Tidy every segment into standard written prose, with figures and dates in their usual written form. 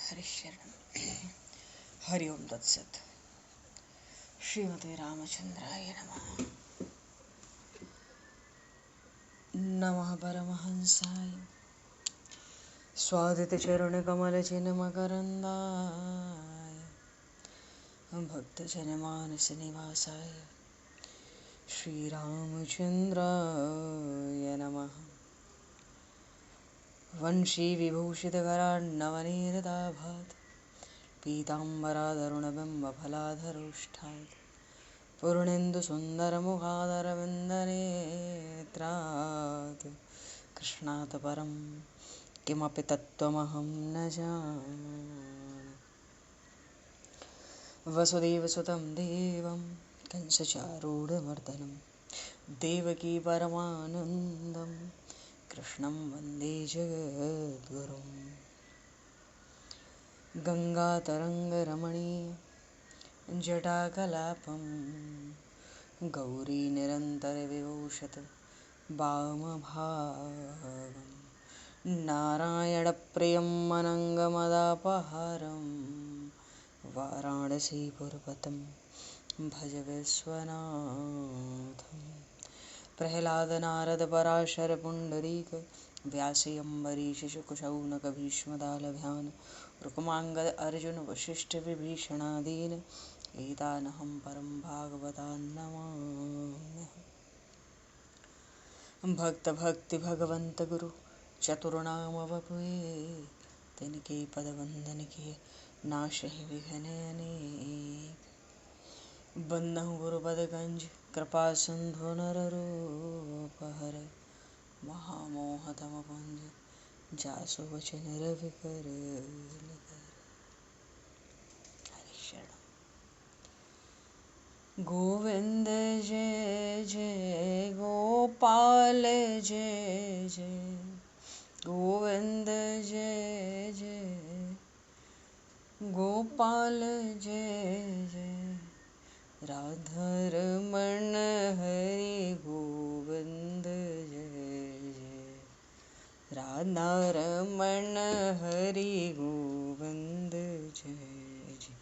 हरिशरण हरि ओम तत्सत। श्रीमते रामचंद्राय नमः। नमः परमहंसाय स्वादितचरणकमलचिन्मकरन्दाय भक्तजनमानसनिवासाय श्रीरामचन्द्राय नमः। वंशीविभूषितकरान्नवनीरदाभात् पीताम्बराधरुणबिम्बफलाधरोष्ठात् पूर्णेन्दुसुन्दरमुखादरविन्दनेत्रात् कृष्णात् परं किमपि तत्त्वमहं न जाने। वसुदेवसुतं देवं कंसचारूढमर्दनं देवकी परमानन्दं कृष्णं वन्दे जगद्गुरुं। गङ्गातरङ्गरमणीय जटाकलापं गौरीनिरन्तरविभूषत वामभागं नारायणप्रियं अनङ्गमदापहारं वाराणसीपुरपतं भज विश्वनाथं। प्रह्लादनारदपराशरपुण्डरीक व्यासि अम्बरीशशुकशौनकभीष्मदालभ्यान् रुक्माङ्गद अर्जुन वसिष्ठविभीषणादीन् एतानहं परं भागवतान् नमाम्यहम्। भक्त भक्ति भगवंत गुरु चतुर्नाम वपुए तिनके पद वंदन किए नाशहि विघ्न अनेक। बंदहु गुरुपद गंज कृपा सिंधु नररूप हर महामोह तम पुंज जासु वचन रवि कर। गोविंद जय जय गोपाल जय जय गोविंद जय जय गोपाल जय जय राधारमण हरि गोविंद जय जय राधारमण हरि गोविंद जय जय।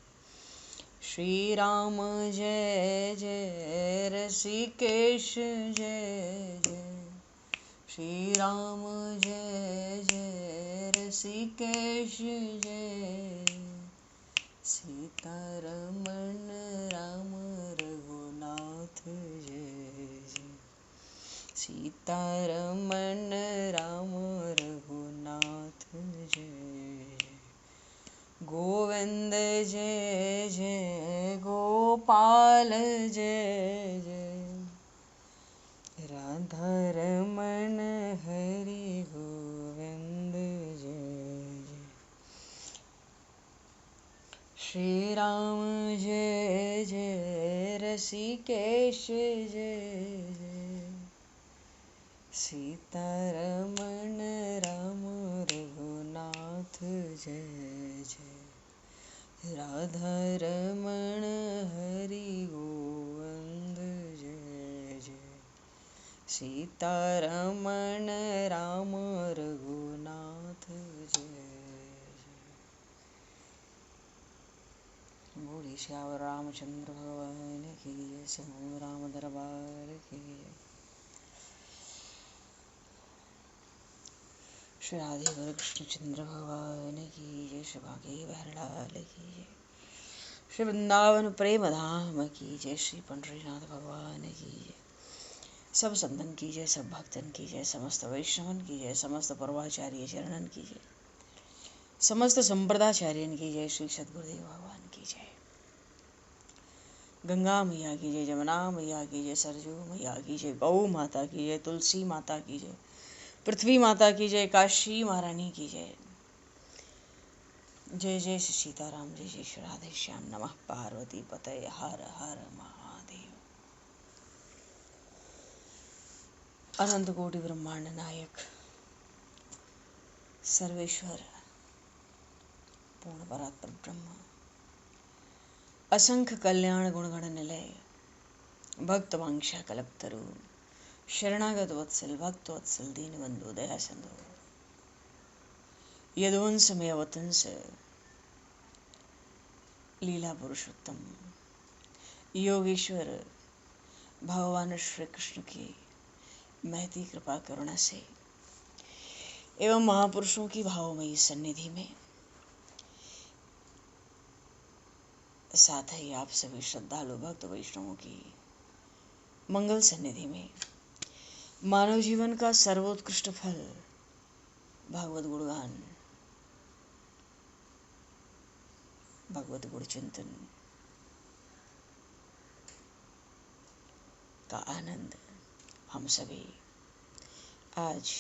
श्री राम जय जय ऋषिकेश जय जय श्री राम जय जय ऋषिकेश जय सीतारमण राम रघुनाथ जय जय सीतारमण राम रघुनाथ जय जय। गोविंद जय जय गोपाल जय जय राधारमण हरि गोविंद जय जय। श्री राम जय जय ऋषिकेश जय जय सीतारमण राम रघुनाथ जय जय राधारमण हरि गोविंद जय जय सीतारमण राम रघुनाथ जय जय। बोले श्याम रामचंद्र भगवान की जय। समूह राम दरबार की जय। श्री राधे कृष्णचंद्र भगवान की जय। श्री भागे बहरलाल की जय। श्री वृंदावन प्रेम धाम की जय। श्री पंडरीनाथ भगवान की जय। सब संतन की जय, सब भक्तन की जय, समस्त वैष्णवन की जय, समस्त पूर्वाचार्य चरणन की जय, समस्त संप्रदाचार्यन की जय। श्री सद्गुरुदेव भगवान की जय। गंगा मैया की जय, जमुना मैया की जय, सरजू मैया की जय, गौ माता की जय, तुलसी माता की जय, पृथ्वी माता की जय, काशी महारानी की जय। जय जय श्री सीताराम, जय जय श्री राधे श्याम। नमः पार्वती पतये हर हर महादेव। अनंत कोटि ब्रह्मांड नायक सर्वेश्वर पूर्ण परात्पर ब्रह्म असंख्य कल्याण गुणगण निलय भक्त वांछा कल्पतरु शरणागत वत्सल भक्त वत्सल दीनबंधु दया सिंधु यदुवंश में अवतंस लीला पुरुषोत्तम योगेश्वर भगवान श्री कृष्ण की महती कृपा करुणा से एवं महापुरुषों की भावमयी सन्निधि में, साथ ही आप सभी श्रद्धालु भक्त वैष्णवों की मंगल सन्निधि में, मानव जीवन का सर्वोत्कृष्ट फल भागवत गुणगान, भगवत गुण चिंतन का आनंद हम सभी आज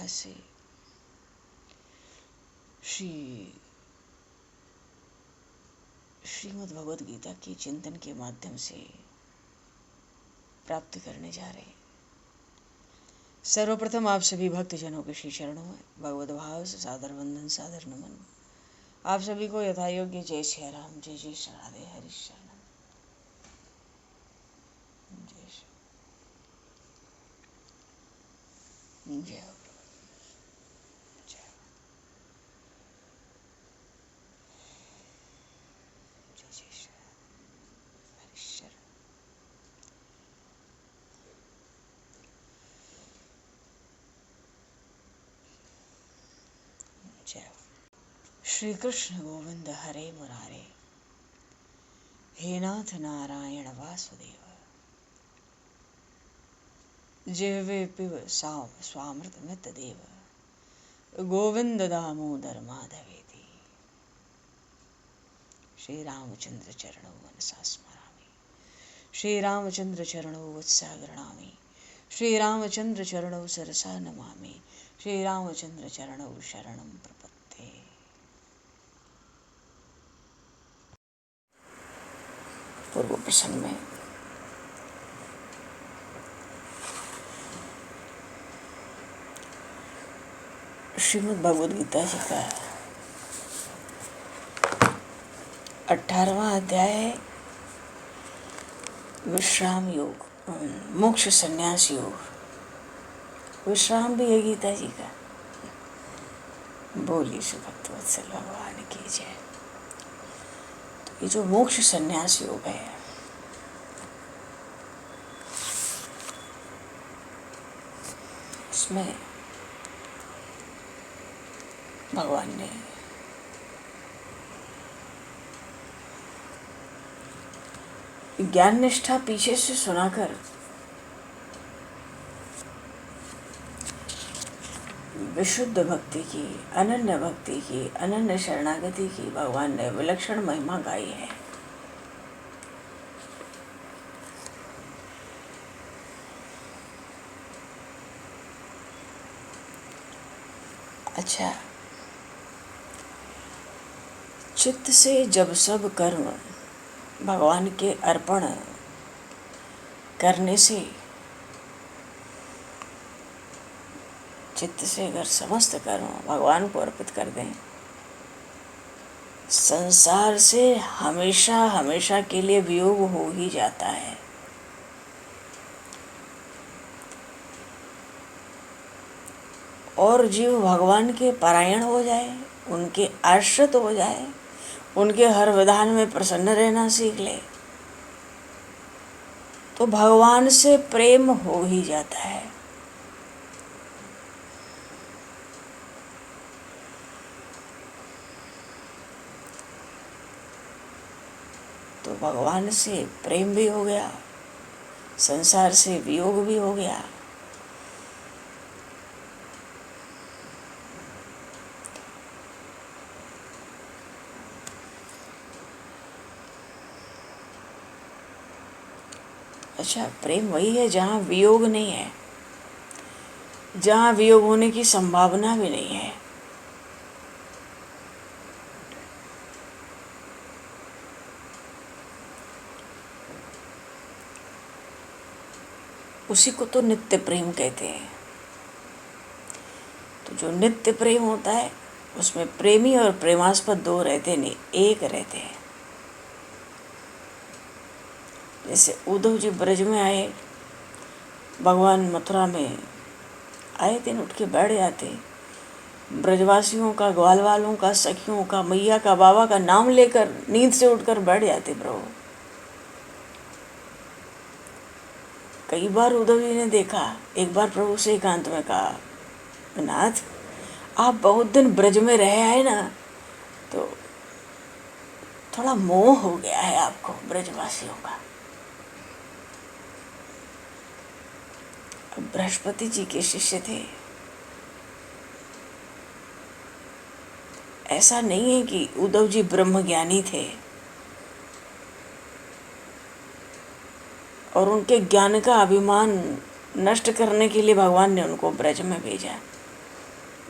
से श्रीमद् भगवद गीता के चिंतन के माध्यम से प्राप्त करने जा रहे हैं। सर्वप्रथम आप सभी भक्तजनों के श्री चरणों में भगवत भाव से सादर वंदन, सादर नमन। आप सभी को यथा योग्य जय श्री राम, जय जय श्री राधे, हरि शरणम, जय जय जय श्री कृष्ण गोविंद हरे मुरारे, हे नाथ नारायण वासुदेव, जिह्वे पिब स्वामृतमित देव, गोविंद दामोदर माधवेति। श्री रामचंद्र चरणौ मनसा स्मरामि, श्री रामचंद्र चरणौ वत्सा गृह्णामि, श्री रामचंद्र चरणौ सरसा नमामि, श्री रामचंद्र चरणौ शरणं प्रपद्ये। पूर्व प्रसंग में श्रीमद् भगवद गीता जी का 18वां अध्याय विश्राम योग, मोक्ष संन्यास योग। विश्राम भी है गीता जी का। बोलिए श्री भक्तवत्सल भगवान की जय। तो ये जो मोक्ष संन्यास योग है, इसमें भगवान ने ज्ञान निष्ठा पीछे से सुनाकर विशुद्ध भक्ति की, अनन्य भक्ति की, अनन्य शरणागति की भगवान ने विलक्षण महिमा गाई है। अच्छा, चित्त से जब सब कर्म भगवान के अर्पण करने से, चित्त से अगर समस्त कर्म भगवान को अर्पित कर दें, संसार से हमेशा हमेशा के लिए वियोग हो ही जाता है। और जीव भगवान के परायण हो जाए, उनके आश्रित हो जाए, उनके हर विधान में प्रसन्न रहना सीख ले, तो भगवान से प्रेम हो ही जाता है। तो भगवान से प्रेम भी हो गया, संसार से वियोग भी हो गया। अच्छा, प्रेम वही है जहाँ वियोग नहीं है, जहाँ वियोग होने की संभावना भी नहीं है। उसी को तो नित्य प्रेम कहते हैं। तो जो नित्य प्रेम होता है, उसमें प्रेमी और प्रेमास्पद दो रहते नहीं, एक रहते हैं। जैसे उद्धव जी ब्रज में आए, भगवान मथुरा में आए दिन उठ के बैठ जाते, ब्रजवासियों का, ग्वाल वालों का, सखियों का, मैया का, बाबा का नाम लेकर नींद से उठकर बैठ जाते प्रभु। कई बार उद्धव जी ने देखा, एक बार प्रभु से एकांत में कहा, नाथ आप बहुत दिन ब्रज में रहे आए ना, तो थोड़ा मोह हो गया है आपको ब्रजवासियों का। अब बृहस्पति जी के शिष्य थे, ऐसा नहीं है कि उद्धव जी ब्रह्म ज्ञानी थे और उनके ज्ञान का अभिमान नष्ट करने के लिए भगवान ने उनको ब्रज में भेजा।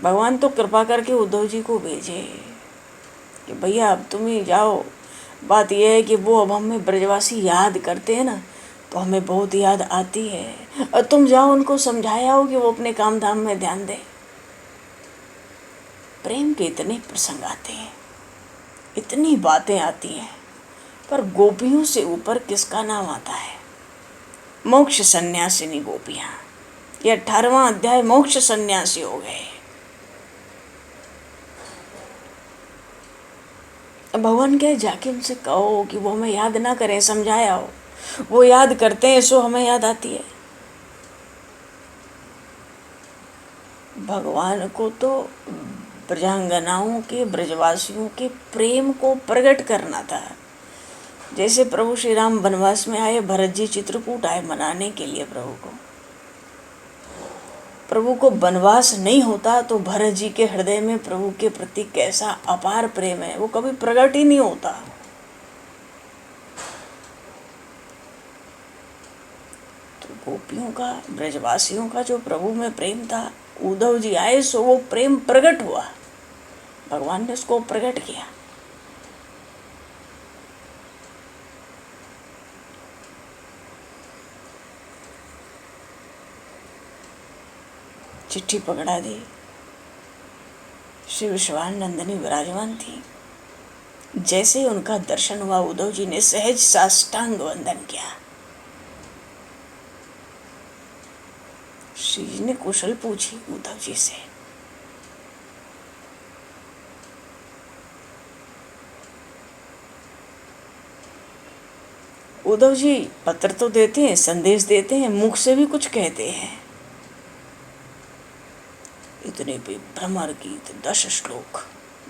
भगवान तो कृपा करके उद्धव जी को भेजे कि भैया अब तुम ही जाओ। बात यह है कि वो अब हमें ब्रजवासी याद करते हैं ना, तो हमें बहुत याद आती है, और तुम जाओ उनको समझाया हो कि वो अपने काम धाम में ध्यान दें। प्रेम के इतने प्रसंग आते हैं, इतनी बातें आती हैं, पर गोपियों से ऊपर किसका नाम आता है? मोक्ष सन्यासिनी गोपियां। ये 18वां अध्याय मोक्ष सन्यासी हो गए। भगवान कहे जाके उनसे कहो कि वो हमें याद ना करें, समझाया हो। वो याद करते हैं सो हमें याद आती है। भगवान को तो ब्रजांगनाओं के, ब्रजवासियों के प्रेम को प्रकट करना था। जैसे प्रभु श्री राम वनवास में आए, भरत जी चित्रकूट आए मनाने के लिए प्रभु को वनवास नहीं होता तो भरत जी के हृदय में प्रभु के प्रति कैसा अपार प्रेम है, वो कभी प्रकट ही नहीं होता। तो गोपियों का, ब्रजवासियों का जो प्रभु में प्रेम था, उद्धव जी आए सो वो प्रेम प्रकट हुआ। भगवान ने उसको प्रकट किया। चिट्ठी पकड़ा दी। श्री विश्वानंदिनी विराजमान थी। जैसे उनका दर्शन हुआ, उद्धव जी ने सहज साष्टांग वंदन किया। श्री जी ने कुशल पूछी उद्धव जी से। उद्धव जी पत्र तो देते हैं, संदेश देते हैं, मुख से भी कुछ कहते हैं। इतने पे भ्रमर गीत 10 श्लोक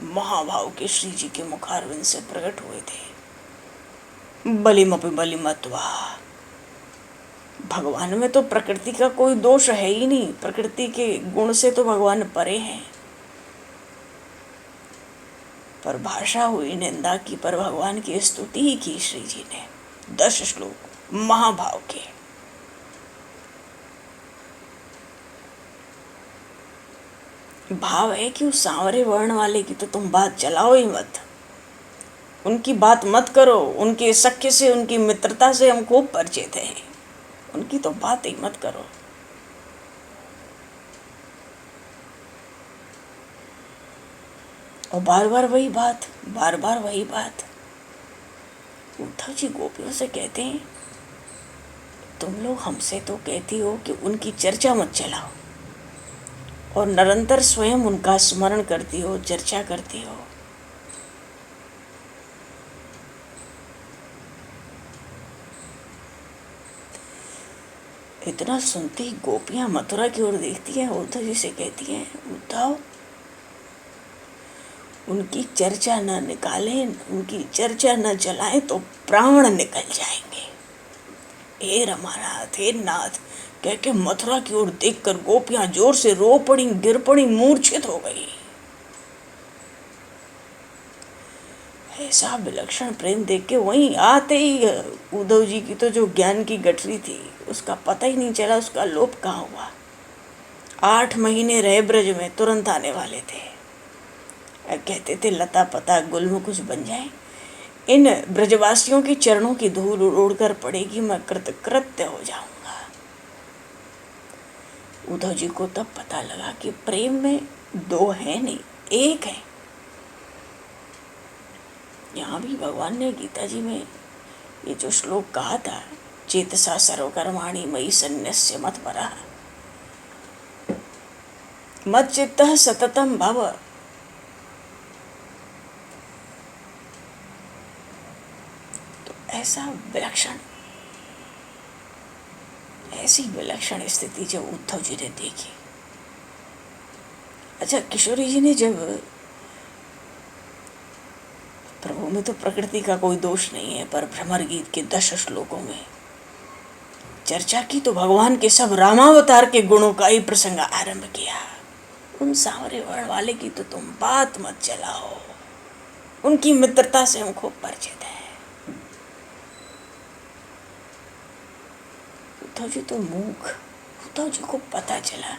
महाभाव के श्री जी के मुखारविंद से प्रकट हुए थे। बलिमपि बलिमत्वा। भगवान में तो प्रकृति का कोई दोष है ही नहीं, प्रकृति के गुण से तो भगवान परे हैं। पर भाषा हुई निंदा की, पर भगवान की स्तुति ही की श्री जी ने। 10 श्लोक महाभाव के। भाव है कि उस सांवरे वर्ण वाले की तो तुम बात चलाओ ही मत, उनकी बात मत करो। उनके सख्य से, उनकी मित्रता से हम खूब परिचित हैं, उनकी तो बात ही मत करो। और बार बार वही बात, बार बार वही बात। उद्धव जी गोपियों से कहते हैं, तुम लोग हमसे तो कहती हो कि उनकी चर्चा मत चलाओ, और निरंतर स्वयं उनका स्मरण करती हो, चर्चा करती हो। इतना सुनते ही गोपियां मथुरा की ओर देखती हैं, उद्धव जी से कहती हैं, उद्धव उनकी चर्चा न निकालें, उनकी चर्चा न चलाएं तो प्राण निकल जाएंगे। हे रमानाथ, हे नाथ कह के मथुरा की ओर देखकर गोपियां जोर से रो पड़ी, गिर पड़ी, मूर्छित हो गई। ऐसा विलक्षण प्रेम देख के वहीं आते ही उद्धव जी की तो जो ज्ञान की गठरी थी उसका पता ही नहीं चला, उसका लोप कहाँ हुआ। 8 महीने रहे ब्रज में, तुरंत आने वाले थे। कहते थे लता पता गुल्म कुछ बन जाए, इन ब्रजवासियों के चरणों की धूल उड़कर पड़ेगी, मैं कृतकृत्य हो जाऊंगा। उद्धव जी को तब पता लगा कि प्रेम में 2 है नहीं, 1 है। यहाँ भी भगवान ने गीता जी में ये जो श्लोक कहा था, चेतसा सर्वकर्माणि मयि सन्न्यस्य मत्परः, मच्चित्तः सततं भव। तो ऐसा विलक्षण, ऐसी विलक्षण स्थिति जब उद्धव जी ने देखी। अच्छा, किशोरी जी ने जब, प्रभु में तो प्रकृति का कोई दोष नहीं है, पर भ्रमर गीत के 10 श्लोकों में चर्चा की तो भगवान के सब रामावतार के गुणों का ही प्रसंग आरंभ किया। उन सांवरे वर्ण वाले की तो तुम बात मत चलाओ, उनकी मित्रता से हम खूब परिचित हैं। उद्धव जी तो मूक, उद्धव जी को पता चला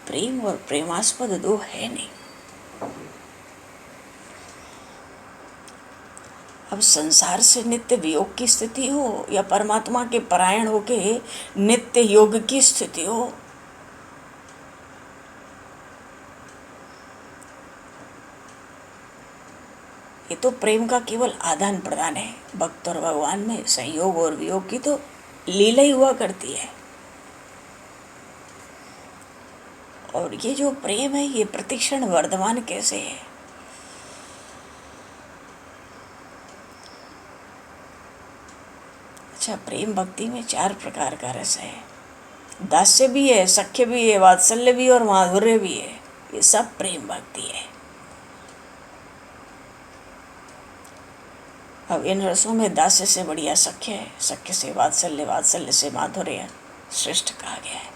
प्रेम और प्रेमास्पद दो है नहीं। अब संसार से नित्य वियोग की स्थिति हो या परमात्मा के परायण होके नित्य योग की स्थिति हो, ये तो प्रेम का केवल आदान प्रदान है। भक्त और भगवान में संयोग और वियोग की तो लीला ही हुआ करती है। और ये जो प्रेम है ये प्रतिक्षण वर्धमान कैसे है? अच्छा, प्रेम भक्ति में 4 प्रकार का रस है। दास्य भी है, सख्य भी है, वात्सल्य भी और माधुर्य भी है। ये सब प्रेम भक्ति है। अब इन रसों में दास्य से बढ़िया सख्य है, सख्य से वात्सल्य, वात्सल्य से माधुर्य श्रेष्ठ कहा गया है।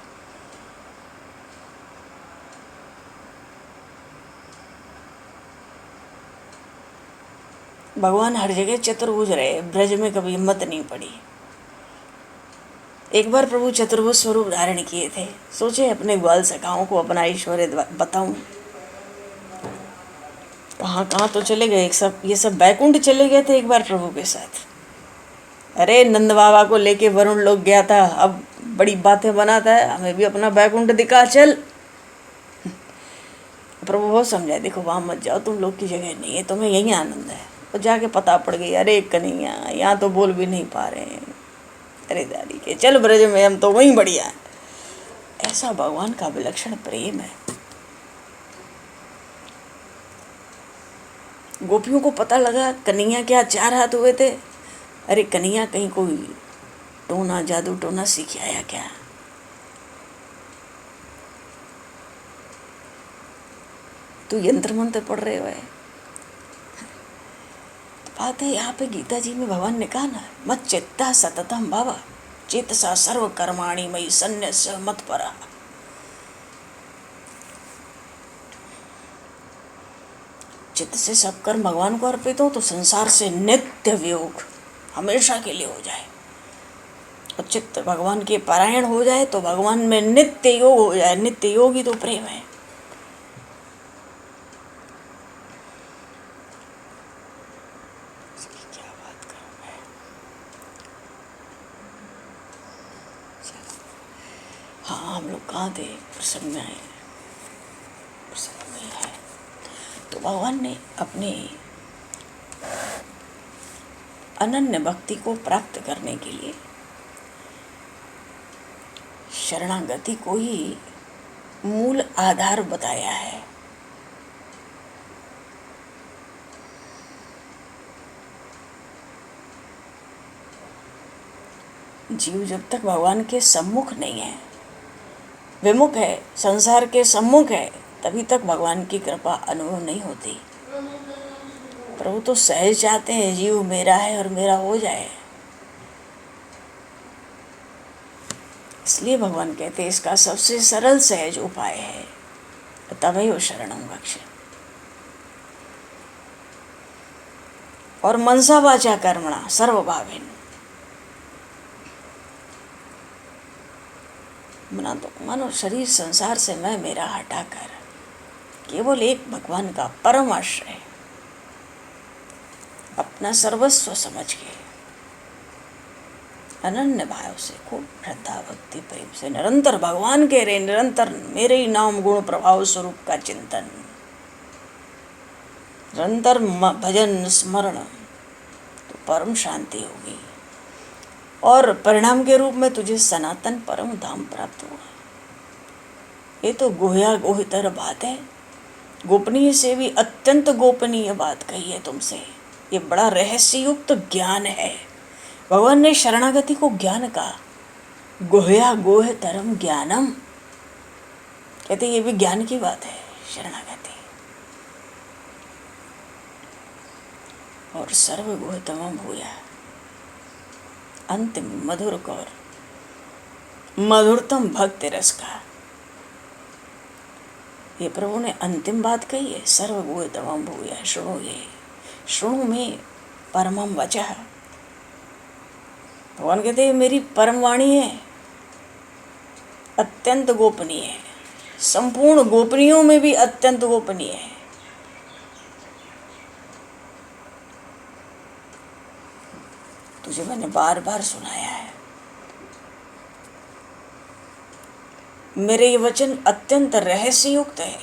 भगवान हर जगह चतुर्भुज रहे, ब्रज में कभी हिम्मत नहीं पड़ी। एक बार प्रभु चतुर्भुज स्वरूप धारण किए थे, सोचे अपने ग्वाल सखाओं को अपना ऐश्वर्य बताऊं। कहाँ कहाँ तो चले गए, ये सब बैकुंठ चले गए थे एक बार प्रभु के साथ। अरे नंद बाबा को लेके वरुण लोग गया था, अब बड़ी बातें बनाता है, हमें भी अपना बैकुंठ दिखा चल। प्रभु बहुत समझाए, देखो वहाँ मत जाओ, तुम लोग की जगह नहीं है, तुम्हें यही आनंद है। और जाके पता पड़ गई, अरे कन्हैया यहाँ तो बोल भी नहीं पा रहे हैं, अरे दादी के चल ब्रज में, हम तो वहीं बढ़िया है। ऐसा भगवान का विलक्षण प्रेम है। गोपियों को पता लगा कन्हैया क्या 4 हाथ हुए थे। अरे कन्हैया कहीं कोई टोना जादू टोना सीख आया क्या? तू यंत्र मंत्र पढ़ रहे हो? बात है यहाँ पे गीता जी में भगवान ने कहा ना, मत चित्ता सततम भव चेतसा सर्व कर्माणि मयि सन्न्यस्य मत्परः। चित्त से सब कर्म भगवान को अर्पित हो तो संसार से नित्य वियोग हमेशा के लिए हो जाए। और चित्त भगवान के परायण हो जाए तो भगवान में नित्य योग हो जाए। नित्य योग ही तो प्रेम है। क्या बात करूं मैं? हाँ, हम लोग कहाँ थे? प्रसंग में आए, प्रसंग में है। तो भगवान ने अपने अनन्य भक्ति को प्राप्त करने के लिए शरणागति को ही मूल आधार बताया है। जीव जब तक भगवान के सम्मुख नहीं है, विमुख है, संसार के सम्मुख है, तभी तक भगवान की कृपा अनुभव नहीं होती। प्रभु तो सहज चाहते हैं जीव मेरा है और मेरा हो जाए। इसलिए भगवान कहते हैं इसका सबसे सरल सहज उपाय है तमेव शरणं भक्ष। और मनसा वाचा कर्मणा सर्वभावेन, मानो शरीर संसार से मैं मेरा हटाकर केवल एक भगवान का परम आश्रय अपना सर्वस्व समझ के अनन्य भाव से खूब श्रद्धा भक्ति प्रेम से निरंतर भगवान के रे निरंतर मेरे ही नाम गुण प्रभाव स्वरूप का चिंतन, निरंतर भजन स्मरण, तो परम शांति होगी और परिणाम के रूप में तुझे सनातन परम धाम प्राप्त होगा। ये तो गोया गोहितर बात है, गोपनीय से भी अत्यंत गोपनीय बात कही है तुमसे। ये बड़ा रहस्ययुक्त ज्ञान है। भगवान ने शरणागति को ज्ञान कहा, गोहया गोह तरम ज्ञानम, कहते ये भी ज्ञान की बात है शरणागति। और सर्वगोहतमम भूया, अंतिम मधुर कौर, मधुरतम भक्ति रस का, ये प्रभु ने अंतिम बात कही है। सर्वगोहतमम भूया शुणु, ये शुणु में परमम वचः, भगवान कहते हैं मेरी परम वाणी है, अत्यंत गोपनीय है, संपूर्ण गोपनीयों में भी अत्यंत गोपनीय है। तुझे मैंने बार बार सुनाया है, मेरे ये वचन अत्यंत रहस्ययुक्त है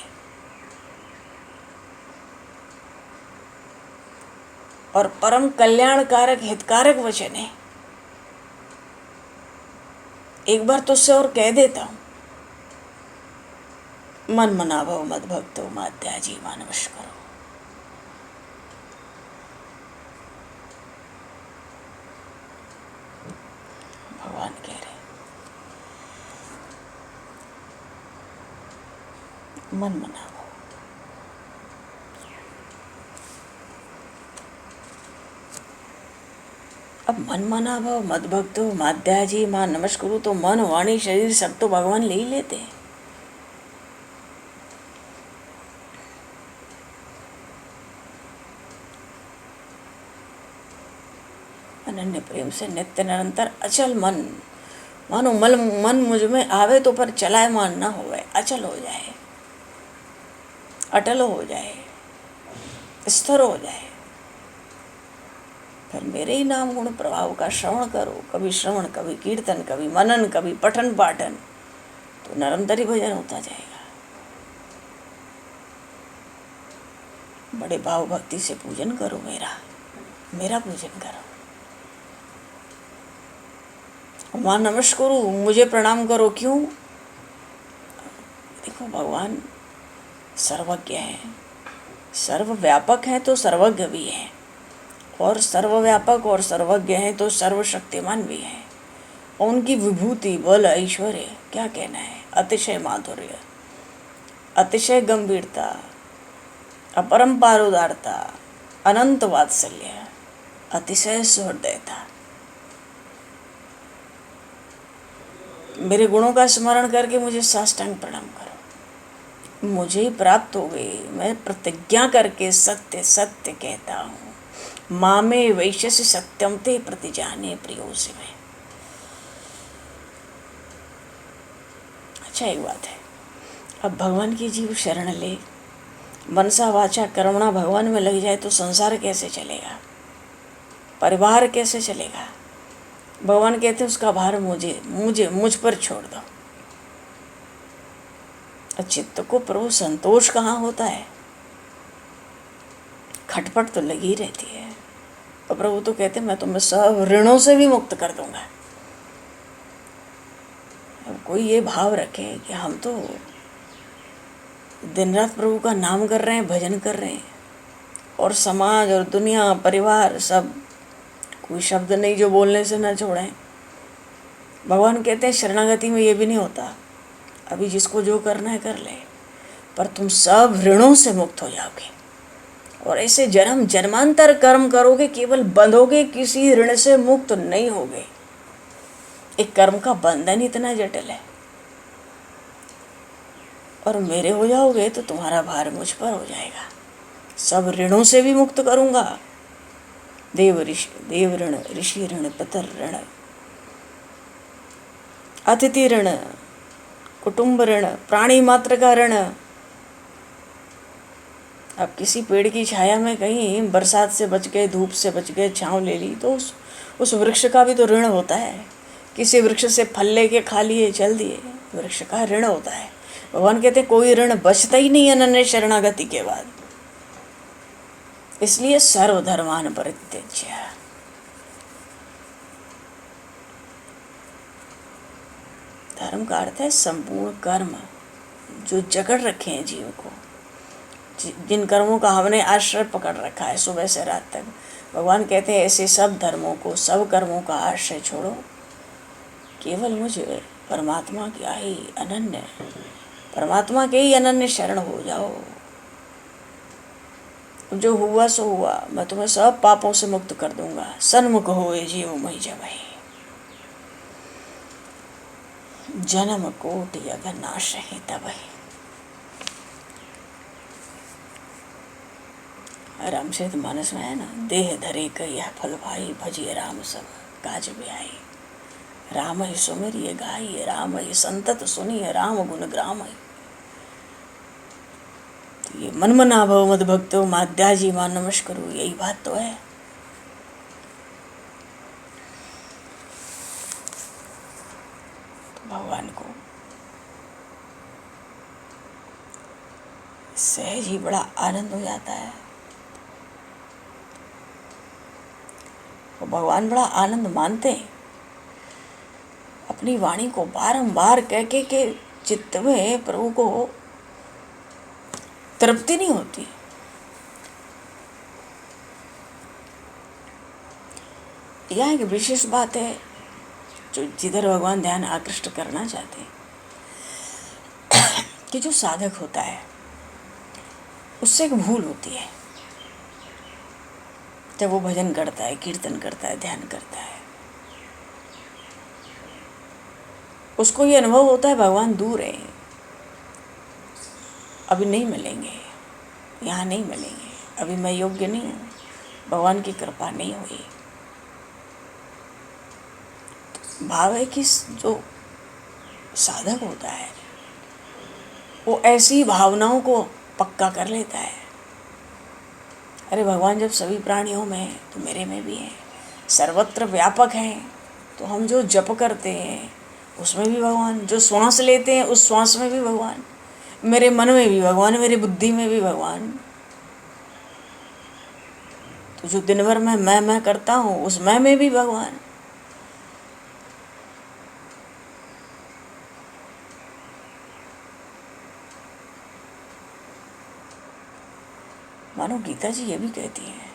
और परम कल्याणकारक हितकारक वचन है। एक बार तुझसे और कह देता हूं, मन मना भव मद भक्तो माध्याजी मानवश करो। भगवान कह रहे मन मना भव। अब मन मना भव मद भक्तो माध्याजी मां नमस्कुरु, तो मन वाणी शरीर सब तो भगवान ले ही लेते हैं। अनन्य प्रेम से नित्य निरंतर अचल मन, मानो मन मुझ में आवे तो पर चलायमान न होवे, अचल हो जाए, अटल हो जाए, स्थिर हो जाए। फिर मेरे ही नाम गुण प्रभाव का श्रवण करो, कभी श्रवण, कभी कीर्तन, कभी मनन, कभी पठन पाठन, तो निरंतर भजन होता जाएगा। बड़े भाव भक्ति से पूजन करो, मेरा पूजन करो। मां नमस्कुरु, मुझे प्रणाम करो। क्यों? देखो भगवान सर्वज्ञ है, सर्वव्यापक है तो सर्वज्ञ भी है, और सर्वव्यापक और सर्वज्ञ है तो सर्वशक्तिमान भी है। और उनकी विभूति, बल, ऐश्वर्य क्या कहना है, अतिशय माधुर्य, अतिशय गंभीरता, अपरंपार उदारता, अनंत वात्सल्य, अतिशय सुहृदयता। मेरे गुणों का स्मरण करके मुझे साष्टांग प्रणाम करो, मुझे ही प्राप्त हो गई। मैं प्रतिज्ञा करके सत्य सत्य कहता हूँ, माँ में वैश्यस्य सत्यम ते प्रतिजाने प्रियो से में। अच्छा एक बात है, अब भगवान की जीव शरण ले, मनसा वाचा कर्मणा भगवान में लग जाए तो संसार कैसे चलेगा, परिवार कैसे चलेगा। भगवान कहते हैं उसका भार मुझ पर छोड़ दो। चित्त को प्रभु संतोष कहाँ होता है, खटपट तो लगी रहती है। और प्रभु तो कहते हैं मैं तुम्हें सब ऋणों से भी मुक्त कर दूंगा। अब कोई ये भाव रखे कि हम तो दिन रात प्रभु का नाम कर रहे हैं, भजन कर रहे हैं, और समाज और दुनिया परिवार सब कोई शब्द नहीं जो बोलने से न छोड़ें। भगवान कहते हैं शरणागति में ये भी नहीं होता, अभी जिसको जो करना है कर ले, पर तुम सब ऋणों से मुक्त हो जाओगे। और ऐसे जन्म जन्मांतर कर्म करोगे, केवल बंधोगे, किसी ऋण से मुक्त नहीं होगे। एक कर्म का बंधन इतना जटिल है। और मेरे हो जाओगे तो तुम्हारा भार मुझ पर हो जाएगा। सब ऋणों से भी मुक्त करूंगा, देव ऋण, ऋषि ऋण, पितर ऋण, अतिथि ऋण, कुटुंब ऋण, प्राणी मात्र का ऋण। अब किसी पेड़ की छाया में कहीं बरसात से बच गए, धूप से बच गए, छांव ले ली, तो उस वृक्ष का भी तो ऋण होता है। किसी वृक्ष से फल लेके खा लिए, चल दिए, वृक्ष का ऋण होता है। भगवान कहते कोई ऋण बचता ही नहीं अनन्य शरणागति के बाद। इसलिए सर्वधर्मान परित्यज्य, धर्म का अर्थ है संपूर्ण कर्म, जो जकड़ रखे हैं जीव को, जिन कर्मों का हमने आश्रय पकड़ रखा है सुबह से रात तक, भगवान कहते हैं ऐसे सब धर्मों को, सब कर्मों का आश्रय छोड़ो, केवल मुझे परमात्मा की ही अनन्य, परमात्मा के ही अनन्य शरण हो जाओ। जो हुआ सो हुआ, मैं तुम्हें सब पापों से मुक्त कर दूंगा। सन्मुख होए जीव मई जबहि, जन्म कोटि अगर नाश है तबहि। रामचरितमानस में है ना, देह धरे कई फल भाई, भजिए राम सब काज ब्याई। राम ही सुमिरिय गाइए, राम ही संतत सुनिए, राम गुण ग्रामहि। तो ये मन मना भव मद भक्तो, माध्याजी मान नमस्करो, यही बात तो है। तो भगवान को सहज ही बड़ा आनंद हो जाता है। तो भगवान बड़ा आनंद मानते हैं। अपनी वाणी को बारंबार कह के चित्त में प्रभु को तृप्ति नहीं होती। यह एक विशेष बात है, जो जिधर भगवान ध्यान आकृष्ट करना चाहते हैं, कि जो साधक होता है उससे एक भूल होती है। जब वो भजन करता है, कीर्तन करता है, ध्यान करता है, उसको ये अनुभव होता है भगवान दूर है, अभी नहीं मिलेंगे, यहाँ नहीं मिलेंगे, अभी मैं योग्य नहीं हूँ, भगवान की कृपा नहीं हुई। तो भाव है कि जो साधक होता है वो ऐसी भावनाओं को पक्का कर लेता है। अरे भगवान जब सभी प्राणियों में है तो मेरे में भी है, सर्वत्र व्यापक है, तो हम जो जप करते हैं उसमें भी भगवान, जो श्वास लेते हैं उस श्वास में भी भगवान, मेरे मन में भी भगवान, मेरी बुद्धि में भी भगवान। तो जो दिन भर मैं करता हूँ उस मैं में भी भगवान। मानो गीता जी ये भी कहती है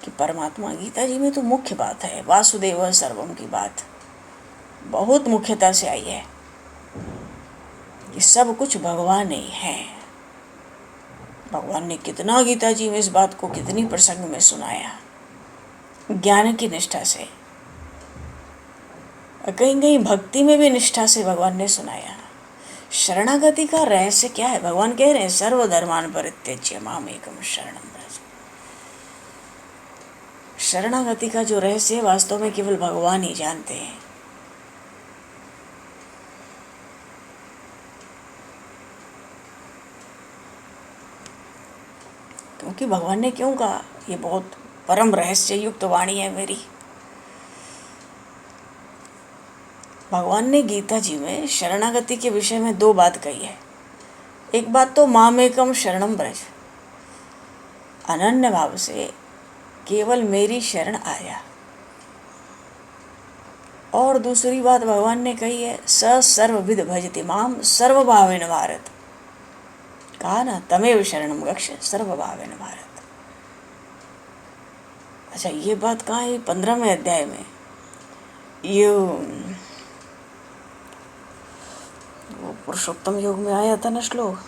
कि परमात्मा, गीता जी में तो मुख्य बात है वासुदेव सर्वम की बात बहुत मुख्यता से आई है कि सब कुछ भगवान ही है। भगवान ने कितना गीता जी में इस बात को कितनी प्रसंग में सुनाया, ज्ञान की निष्ठा से, कहीं कहीं भक्ति में भी निष्ठा से भगवान ने सुनाया। शरणागति का रहस्य क्या है? भगवान कह रहे हैं सर्वधर्मान परित्यज्य माम एकम शरणं व्रज। शरणागति का जो रहस्य है वास्तव में केवल भगवान ही जानते हैं। क्योंकि भगवान ने क्यों कहा, ये बहुत परम रहस्य युक्त वाणी है मेरी। भगवान ने गीता जी में शरणागति के विषय में दो बात कही है। एक बात तो मामेकम शरणम व्रज, अनन्य भाव से केवल मेरी शरण आया। और दूसरी बात भगवान ने कही है स सर्वविद भजति माम सर्वभावेन भारत। कहा ना तमेव शरणम गच्छ सर्वभावेन भारत। अच्छा ये बात कहाँ है? 15वें अध्याय में ये वो पुरुषोत्तम योग में आया था ना श्लोक,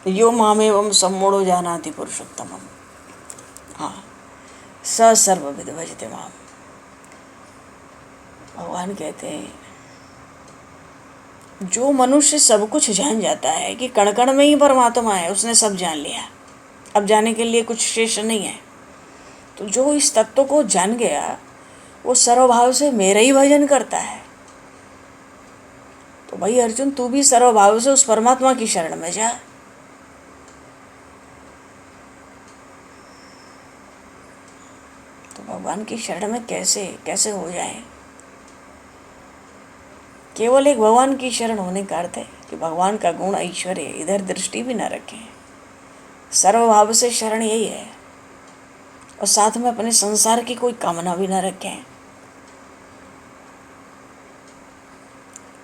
यो मामेवम सम्मूढ़ो जानाति पुरुषोत्तमम। हाँ, स सर्वविद भजते माम। भगवान कहते हैं जो मनुष्य सब कुछ जान जाता है कि कण कण में ही परमात्मा है, उसने सब जान लिया, अब जाने के लिए कुछ शेष नहीं है। तो जो इस तत्व को जान गया वो सर्वभाव से मेरा ही भजन करता है। तो भाई अर्जुन तू भी सर्वभाव से उस परमात्मा की शरण में जा। तो भगवान की शरण में कैसे कैसे हो जाए? केवल एक भगवान की शरण होने का अर्थ है कि भगवान का गुण ऐश्वर्य इधर दृष्टि भी न रखें, सर्वभाव से शरण यही है। और साथ में अपने संसार की कोई कामना भी न रखें।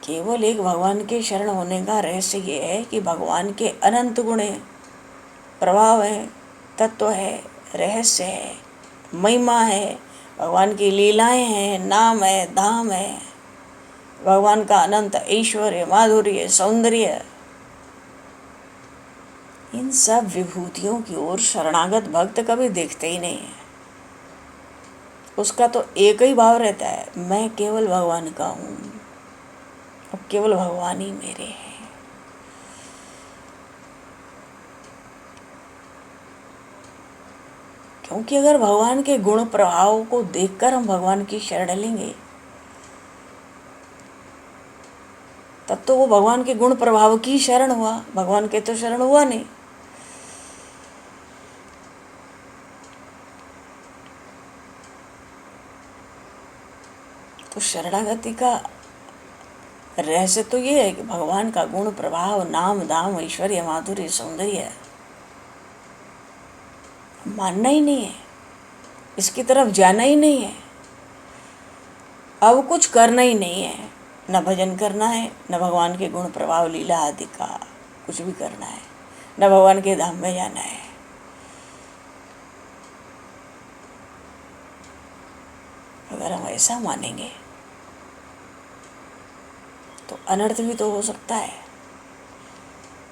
केवल एक भगवान के शरण होने का रहस्य ये है कि भगवान के अनंत गुण हैं, प्रभाव है, तत्व है, रहस्य है, महिमा है, भगवान की लीलाएं हैं, नाम है, धाम है, भगवान का अनंत ऐश्वर्य, माधुर्य, सौंदर्य, इन सब विभूतियों की ओर शरणागत भक्त कभी देखते ही नहीं है। उसका तो एक ही भाव रहता है, मैं केवल भगवान का हूँ, अब केवल भगवान ही मेरे हैं। क्योंकि अगर भगवान के गुण प्रभाव को देखकर हम भगवान की शरण लेंगे तब तो वो भगवान के गुण प्रभाव की शरण हुआ, भगवान के तो शरण हुआ नहीं। तो शरणागति का रहस्य तो ये है कि भगवान का गुण प्रभाव, नाम धाम, ऐश्वर्य, माधुर्य, सौंदर्य मानना ही नहीं है, इसकी तरफ जाना ही नहीं है, अब कुछ करना ही नहीं है, न भजन करना है, न भगवान के गुण प्रभाव लीला आदि का कुछ भी करना है, न भगवान के धाम में जाना है। अगर हम ऐसा मानेंगे तो अनर्थ भी तो हो सकता है।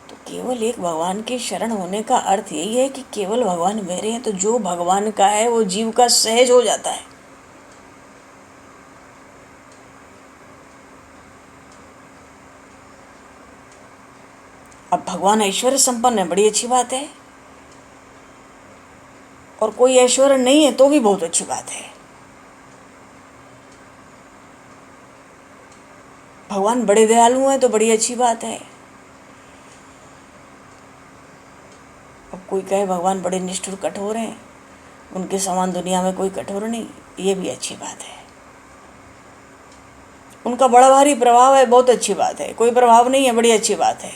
तो केवल एक भगवान के शरण होने का अर्थ यही है कि केवल भगवान मेरे हैं, तो जो भगवान का है वो जीव का सहज हो जाता है। अब भगवान ऐश्वर्य संपन्न है, बड़ी अच्छी बात है, और कोई ऐश्वर्य नहीं है तो भी बहुत अच्छी बात है। भगवान बड़े दयालु हैं तो बड़ी अच्छी बात है। अब कोई कहे भगवान बड़े निष्ठुर कठोर हैं, उनके समान दुनिया में कोई कठोर नहीं, ये भी अच्छी बात है। उनका बड़ा भारी प्रभाव है, बहुत अच्छी बात है। कोई प्रभाव नहीं है, बड़ी अच्छी बात है।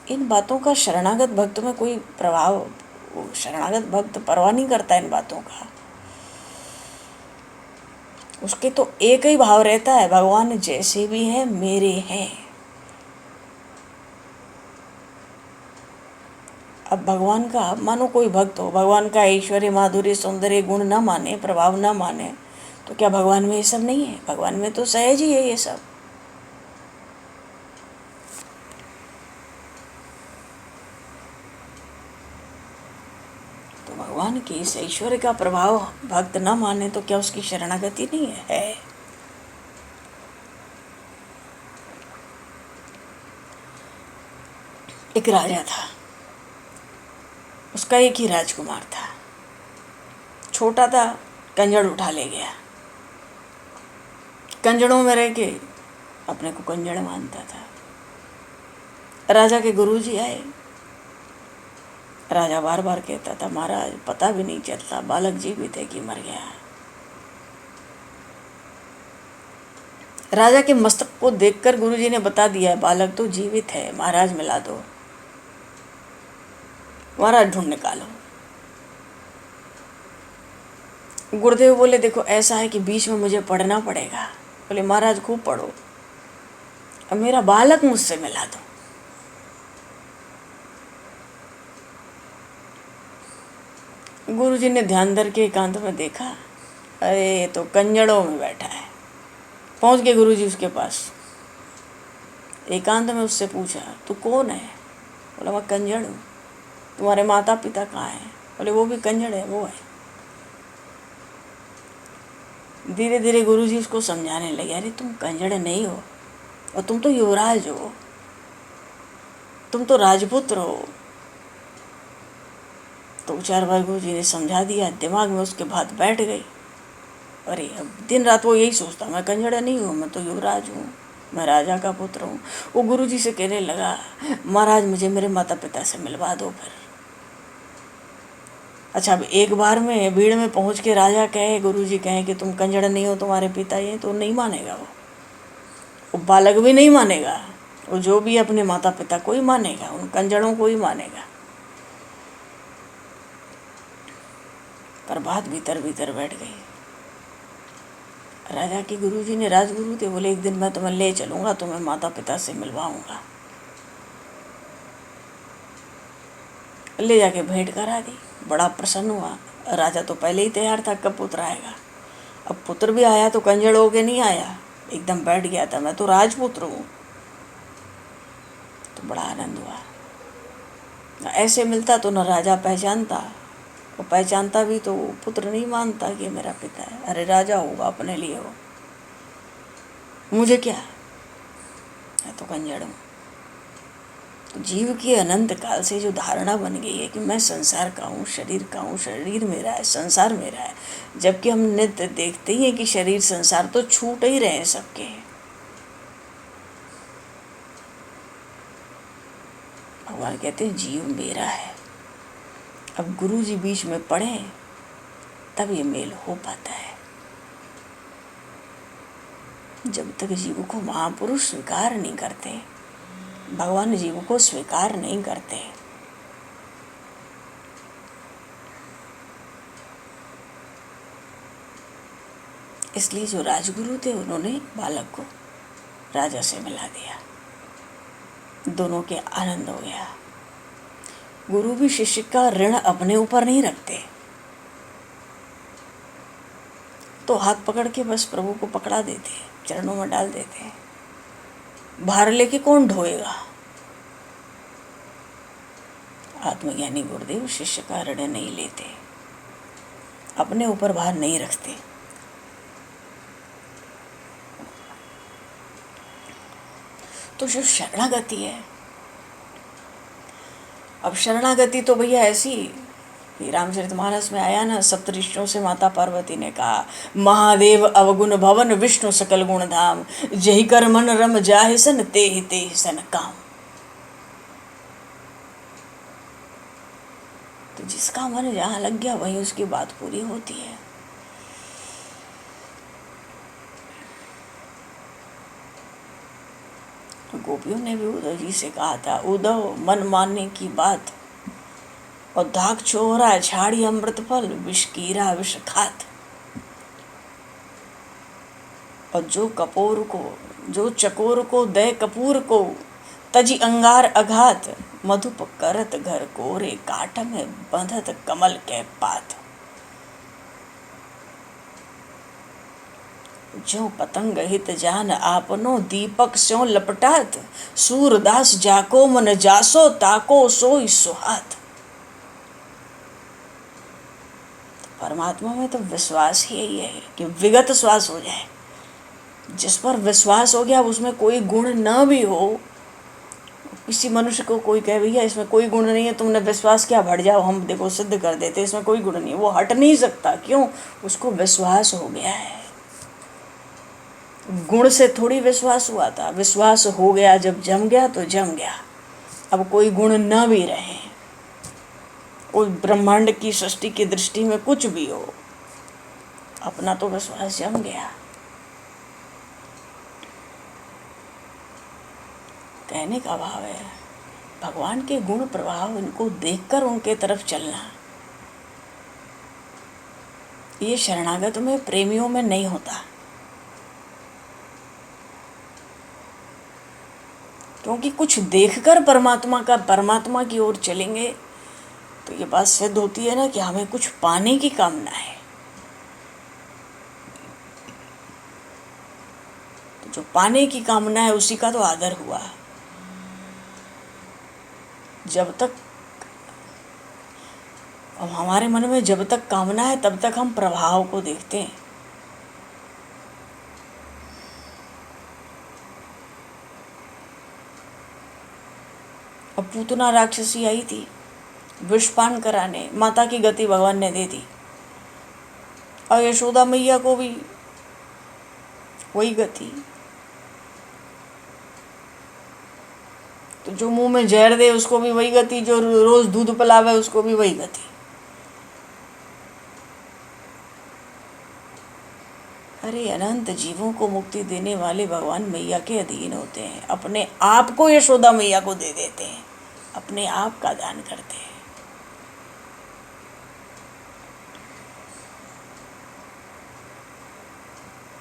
इन बातों का शरणागत भक्त में कोई प्रभाव, शरणागत भक्त परवाह नहीं करता इन बातों का। उसके तो एक ही भाव रहता है, भगवान जैसे भी हैं मेरे हैं। अब भगवान का, मानो कोई भक्त हो, भगवान का ऐश्वर्य, माधुर्य, सौंदर्य गुण न माने, प्रभाव न माने, तो क्या भगवान में ये सब नहीं है? भगवान में तो सहज ही है ये सब। तो भगवान के इस ऐश्वर्य का प्रभाव भक्त न माने तो क्या उसकी शरणागति नहीं है? एक राजा था, उसका एक ही राजकुमार था, छोटा था, कंजड़ उठा ले गया। कंजड़ों में रह के अपने को कंजड़ मानता था। राजा के गुरुजी आए, राजा बार बार कहता था, महाराज पता भी नहीं चलता बालक जीवित है कि मर गया। राजा के मस्तक को देखकर गुरुजी ने बता दिया, बालक तो जीवित है, महाराज मिला दो, महाराज ढूंढ निकालो। गुरुदेव बोले, देखो ऐसा है कि बीच में मुझे पढ़ना पड़ेगा। बोले, महाराज खूब पढ़ो, अब मेरा बालक मुझसे मिला दो। गुरुजी ने ध्यान धर के एकांत में देखा, अरे ये तो कंजड़ों में बैठा है। पहुंच गए गुरुजी उसके पास, एकांत में उससे पूछा, तू कौन है? बोला, मैं कंजड़ हूँ। तुम्हारे माता पिता कहाँ हैं? बोले, वो भी कंजड़ है, वो है। धीरे धीरे गुरुजी उसको समझाने लगे, अरे तुम कंजड़ नहीं हो, और तुम तो युवराज हो, तुम तो राजपुत्र हो। तो चार बार गुरुजी ने समझा दिया, दिमाग में उसके बात बैठ गई। अरे अब दिन रात वो यही सोचता, मैं कंजड़ नहीं हूँ, मैं तो युवराज हूँ, मैं राजा का पुत्र हूँ। वो गुरुजी से कहने लगा, महाराज मुझे मेरे माता पिता से मिलवा दो फिर। अच्छा, अब एक बार में भीड़ में पहुँच के राजा कहे, गुरुजी कहे कि तुम कंजड़ नहीं हो, तुम्हारे पिता ये, तो नहीं मानेगा वो बालक भी नहीं मानेगा, वो जो भी अपने माता पिता को ही मानेगा, उन कंजड़ों को ही मानेगा। पर बात भीतर भीतर बैठ गई, राजा के गुरुजी ने, राजगुरु थे, बोले एक दिन मैं तुम्हें ले चलूंगा, तुम्हें माता पिता से मिलवाऊंगा। ले जाके भेंट करा दी, बड़ा प्रसन्न हुआ। राजा तो पहले ही तैयार था कब पुत्र आएगा। अब पुत्र भी आया तो कंजड़ होके नहीं आया, एकदम बैठ गया था, मैं तो राजपुत्र हूँ। तो बड़ा आनंद हुआ। ऐसे मिलता तो न राजा पहचानता, वो पहचानता भी तो पुत्र नहीं मानता कि मेरा पिता है। अरे राजा होगा अपने लिए, हो मुझे क्या, मैं तो कंजड़ हूँ। तो जीव की अनंत काल से जो धारणा बन गई है कि मैं संसार का हूँ, शरीर का हूँ, शरीर मेरा है, संसार मेरा है, जबकि हम नित्य देखते ही हैं कि शरीर संसार तो छूट ही रहे हैं सबके। भगवान कहते हैं जीव मेरा है। अब गुरु जी बीच में पढ़े तब ये मेल हो पाता है। जब तक जीव को महापुरुष स्वीकार नहीं करते, भगवान जीव को स्वीकार नहीं करते, इसलिए जो राजगुरु थे उन्होंने बालक को राजा से मिला दिया। दोनों के आनंद हो गया। गुरु भी शिष्य का ऋण अपने ऊपर नहीं रखते, तो हाथ पकड़ के बस प्रभु को पकड़ा देते, चरणों में डाल देते। भार लेके कौन ढोएगा। आत्मज्ञानी गुरुदेव शिष्य का ऋण नहीं लेते, अपने ऊपर भार नहीं रखते। तो जो शरणागति है, अब शरणागति तो भैया ऐसी, रामचरितमानस में आया ना, सप्तऋषियों से माता पार्वती ने कहा, महादेव अवगुण भवन विष्णु सकल गुण धाम, जही कर मन रम जाहि सन ते सन काम। तो जिसका मन जहाँ लग गया वहीं उसकी बात पूरी होती है। गोपियों ने भी उद्धव जी से कहा था, उद्धव मन मानने की बात, और धाक छोरा झाड़ी अमृत फल, विष कीरा विष खात। और जो चकोर को दे कपूर को, तजी अंगार अघात, मधुप करत घर कोरे, काट में बंधत कमल के पात। जो पतंग हित जान आपनो, दीपक स्यों लपटात, सूरदास जाको मन जासो, ताको सोई सुहात। परमात्मा में तो विश्वास ही यही है कि विगत श्वास हो जाए। जिस पर विश्वास हो गया उसमें कोई गुण न भी हो, किसी मनुष्य को कोई कहे भैया इसमें कोई गुण नहीं है, तुमने विश्वास किया, भट जाओ, हम देखो सिद्ध कर देते, इसमें कोई गुण नहीं है, वो हट नहीं सकता। क्यों? उसको विश्वास हो गया है। गुण से थोड़ी विश्वास हुआ था, विश्वास हो गया, जब जम गया तो जम गया। अब कोई गुण न भी रहे, कोई ब्रह्मांड की सृष्टि की दृष्टि में कुछ भी हो, अपना तो विश्वास जम गया। कहने का भाव है भगवान के गुण प्रभाव, इनको देखकर उनके तरफ चलना, ये शरणागत में, प्रेमियों में नहीं होता। क्योंकि कुछ देखकर परमात्मा की ओर चलेंगे तो ये बात सिद्ध होती है ना कि हमें कुछ पाने की कामना है। तो जो पाने की कामना है उसी का तो आदर हुआ। जब तक अब हमारे मन में जब तक कामना है तब तक हम प्रभाव को देखते हैं। अब पूतना राक्षसी आई थी विषपान कराने, माता की गति भगवान ने दे दी, और यशोदा मैया को भी वही गति। तो जो मुंह में जहर दे उसको भी वही गति, जो रोज दूध पिलावे उसको भी वही गति। अरे अनंत जीवों को मुक्ति देने वाले भगवान मैया के अधीन होते हैं, अपने आप को यशोदा मैया को दे देते हैं, अपने आप का दान करते हैं।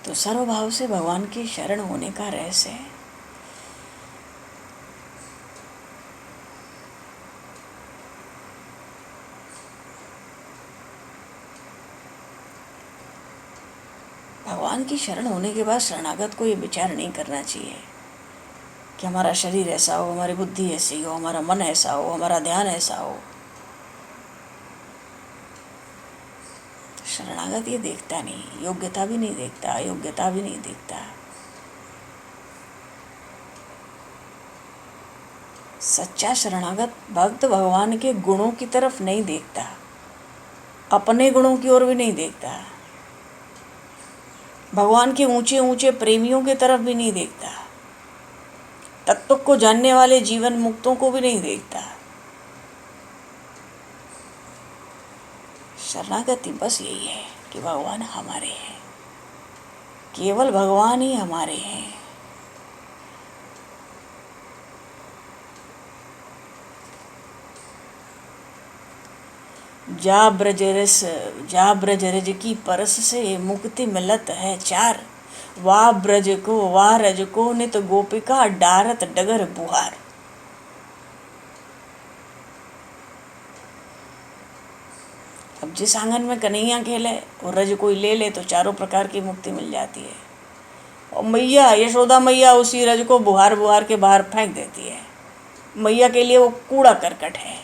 तो सर्वभाव से भगवान की शरण होने का रहस्य है भगवान की शरण होने के बाद शरणागत को ये विचार नहीं करना चाहिए कि हमारा शरीर ऐसा हो, हमारी बुद्धि ऐसी हो, हमारा मन ऐसा हो, हमारा ध्यान ऐसा हो। तो शरणागत ये देखता नहीं, योग्यता भी नहीं देखता, अयोग्यता भी नहीं देखता। सच्चा शरणागत भक्त भगवान के गुणों की तरफ नहीं देखता, अपने गुणों की ओर भी नहीं देखता, भगवान के ऊंचे ऊंचे प्रेमियों की तरफ भी नहीं देखता, तत्व को जानने वाले जीवन मुक्तों को भी नहीं देखता। शरणागति बस यही है कि भगवान हमारे हैं, केवल भगवान ही हमारे हैं। जा ब्रज रज की परस से मुक्ति मिलत है चार, वाह ब्रज को वाह रज को नित गोपिका डारत डगर बुहार। अब जिस आंगन में कन्हैया खेले और रज कोई ले ले तो चारों प्रकार की मुक्ति मिल जाती है, और मैया यशोदा मैया उसी रज को बुहार बुहार के बाहर फेंक देती है। मैया के लिए वो कूड़ा करकट है।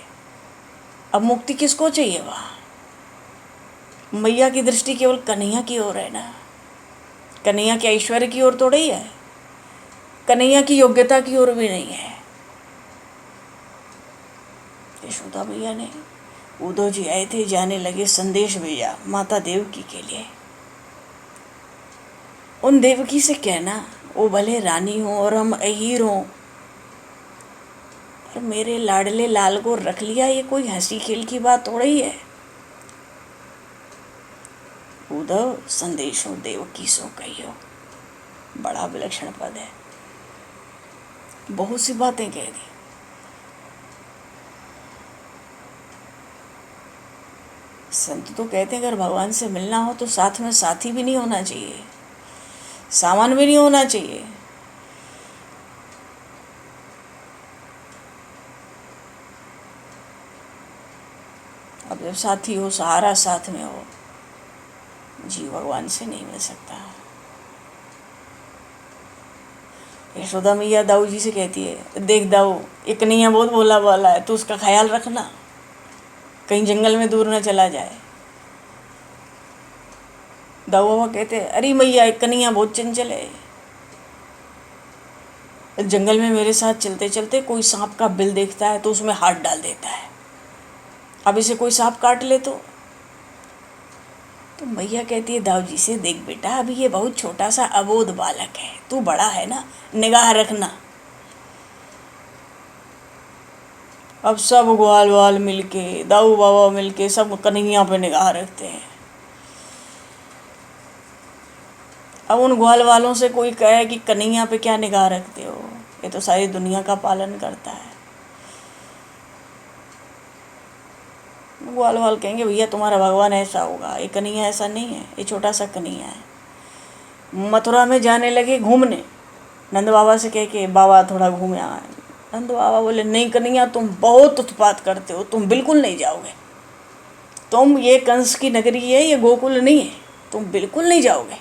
अब मुक्ति किसको चाहिए वहाँ? मैया की दृष्टि केवल कन्हैया की ओर है ना, कन्हैया के ऐश्वर्य की ओर थोड़ी है, कन्हैया की योग्यता की ओर भी नहीं है। यशोदा मैया ने उद्धव जी आए थे, जाने लगे संदेश भेजा माता देवकी के लिए। उन देवकी से कहना वो भले रानी हो और हम अहीर हों, पर मेरे लाडले लाल को रख लिया, ये कोई हंसी खेल की बात हो रही है। उद्धव संदेशो देवकी सो कहियो, बड़ा विलक्षण पद है, बहुत सी बातें कह दी। संत तो कहते हैं अगर भगवान से मिलना हो तो साथ में साथी भी नहीं होना चाहिए, सामान भी नहीं होना चाहिए। अब जब साथी हो, सहारा साथ में हो, जी भगवान से नहीं मिल सकता। यशोदा मैया दाऊ जी से कहती है, देख दाऊ ये कन्हैया बहुत भोला भाला है, तो उसका ख्याल रखना कहीं जंगल में दूर न चला जाए। दाऊ बाबा कहते हैं, अरे मैया एक कन्हैया बहुत चंचल है, जंगल में मेरे साथ चलते चलते कोई सांप का बिल देखता है तो उसमें हाथ डाल देता है, अब इसे कोई सांप काट ले तो मैया कहती है दाऊ जी से, देख बेटा अभी ये बहुत छोटा सा अबोध बालक है, तू बड़ा है ना, निगाह रखना। अब सब ग्वाल वाल मिलके, दाऊ बाबा मिलके सब कन्हैया पे निगाह रखते हैं। अब उन ग्वाल वालों से कोई कहे कि कन्हैया पे क्या निगाह रखते हो, ये तो सारी दुनिया का पालन करता है। ग्वाल वाल कहेंगे भैया तुम्हारा भगवान ऐसा होगा, ये कन्हैया ऐसा नहीं है, ये छोटा सा कन्हैया है। मथुरा में जाने लगे घूमने, नंद बाबा से कह के बाबा थोड़ा घूमे आए। नंद बाबा बोले नहीं कन्हैया तुम बहुत उत्पात करते हो, तुम बिल्कुल नहीं जाओगे, तुम ये कंस की नगरी है, ये गोकुल नहीं है, तुम बिल्कुल नहीं जाओगे।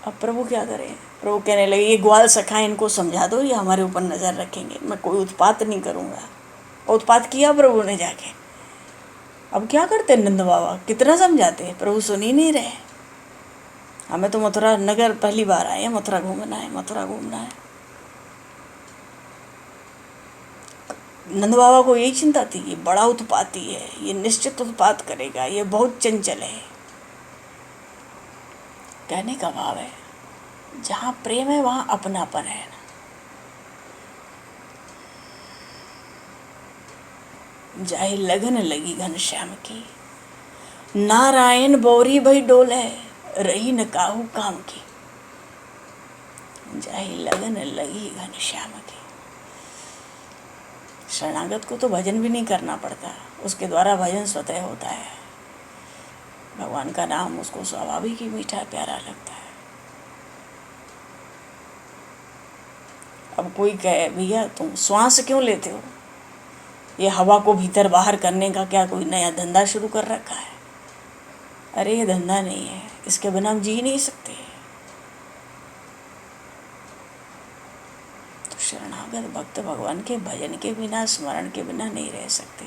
अब प्रभु क्या करें? प्रभु कहने लगे ये ग्वाल सखाएं, इनको समझा दो, ये हमारे ऊपर नज़र रखेंगे, मैं कोई उत्पात नहीं करूँगा। उत्पात किया प्रभु ने जाके। अब क्या करते नंद बाबा, कितना समझाते हैं, प्रभु सुन ही नहीं रहे। हमें तो मथुरा नगर पहली बार आए हैं, मथुरा घूमना है, मथुरा घूमना है। नंद बाबा को यही चिंता थी, ये बड़ा उत्पाती है, ये निश्चित उत्पात करेगा, ये बहुत चंचल है। कहने का भाव है जहाँ प्रेम है वहाँ अपनापन है। जाहि लगन लगी घनश्याम की, नारायण बौरी भई डोले, रही न काहू काम की। जाहि लगन लगी घनश्याम की। शरणागत को तो भजन भी नहीं करना पड़ता, उसके द्वारा भजन स्वतः होता है। भगवान का नाम उसको स्वाभाविक ही मीठा प्यारा लगता है। अब कोई कहे भैया तुम श्वास क्यों लेते हो, ये हवा को भीतर बाहर करने का क्या कोई नया धंधा शुरू कर रखा है? अरे ये धंधा नहीं है, इसके बिना हम जी नहीं सकते। तो शरणागत भक्त भगवान के भजन के बिना, स्मरण के बिना नहीं रह सकते।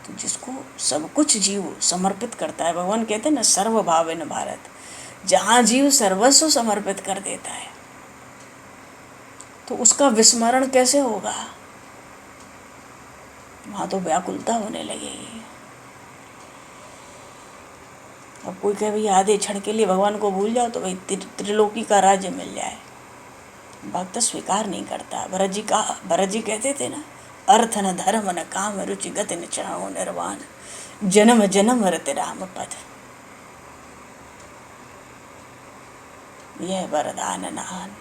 तो जिसको सब कुछ जीव समर्पित करता है, भगवान कहते हैं ना सर्व भावेन भारत, जहाँ जीव सर्वस्व समर्पित कर देता है तो उसका विस्मरण कैसे होगा? वहाँ तो व्याकुलता होने लगेगी। अब कोई कहे भाई आधे क्षण के लिए भगवान को भूल जाओ तो भाई त्रिलोकी का राज्य मिल जाए, भक्त स्वीकार नहीं करता। भरत जी कहते थे ना, अर्थ न धर्म न काम रुचि गति न चाहो निर्वाण, जन्म जन्म रत राम पद, यह वरदान नान।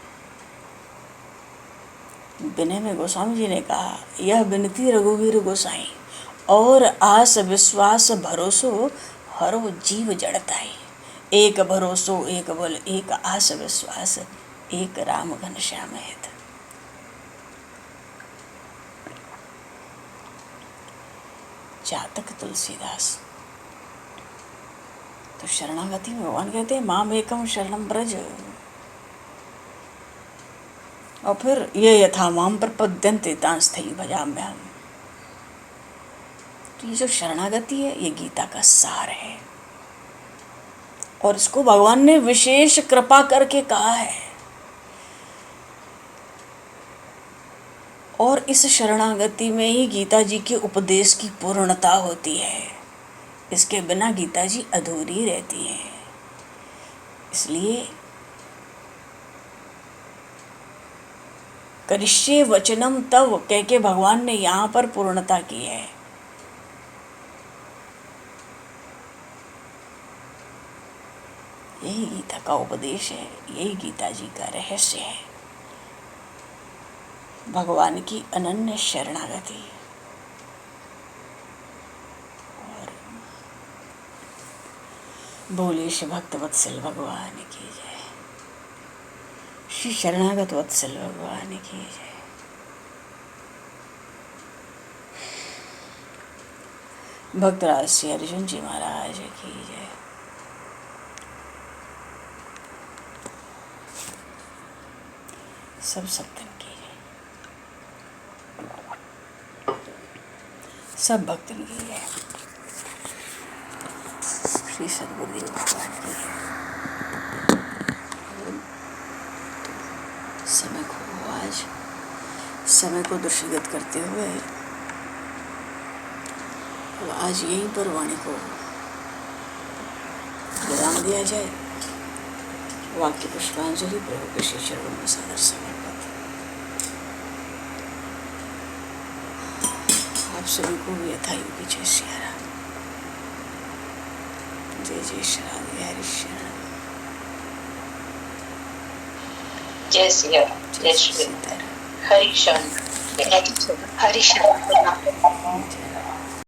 विनय में गोस्वामी जी ने कहा, यह विनती रघुवीर गोसाई, और आस विश्वास भरोसो हरो जीव जड़ताई। एक भरोसो एक बल एक आस विश्वास, एक राम घनश्याम हित। जातक तुलसीदास। तो शरणागति में भगवान कहते हैं माम एकम शरणम ब्रज, और फिर ये यथा माम प्रपद्यन्ते तांस्थयी भजाम्यहम्। तो ये जो शरणागति है ये गीता का सार है, और इसको भगवान ने विशेष कृपा करके कहा है। और इस शरणागति में ही गीता जी के उपदेश की पूर्णता होती है, इसके बिना गीता जी अधूरी रहती है। इसलिए करिष्ये वचनम तव कह के भगवान ने यहाँ पर पूर्णता की है। यही गीता का उपदेश है, यही गीता जी का रहस्य है, भगवान की अनन्य शरणागति। और बोले श्री भक्त वत्सल भगवान की जय, श्री शरणागत वत्सल भगवान की जय। भक्तराज श्री अर्जुन जी महाराज की जय। सब सत्तन की जय, सब भक्तन की जय। श्री सद्गुरुदेव भगवान की जय। समय को दृष्टिगत करते हुए आज यहीं पर वाणी को विराम दिया जाए। वाक्य पुष्पांजलि प्रभु के श्री चरणों में सादर समर्पित। आप सभी को भी यथायोगी जय श्री राम, जय जय श्री राम, हरि श्री राम, जय श्री राम, जय श्री राम, हरि श्री राम, हरि श्री राम।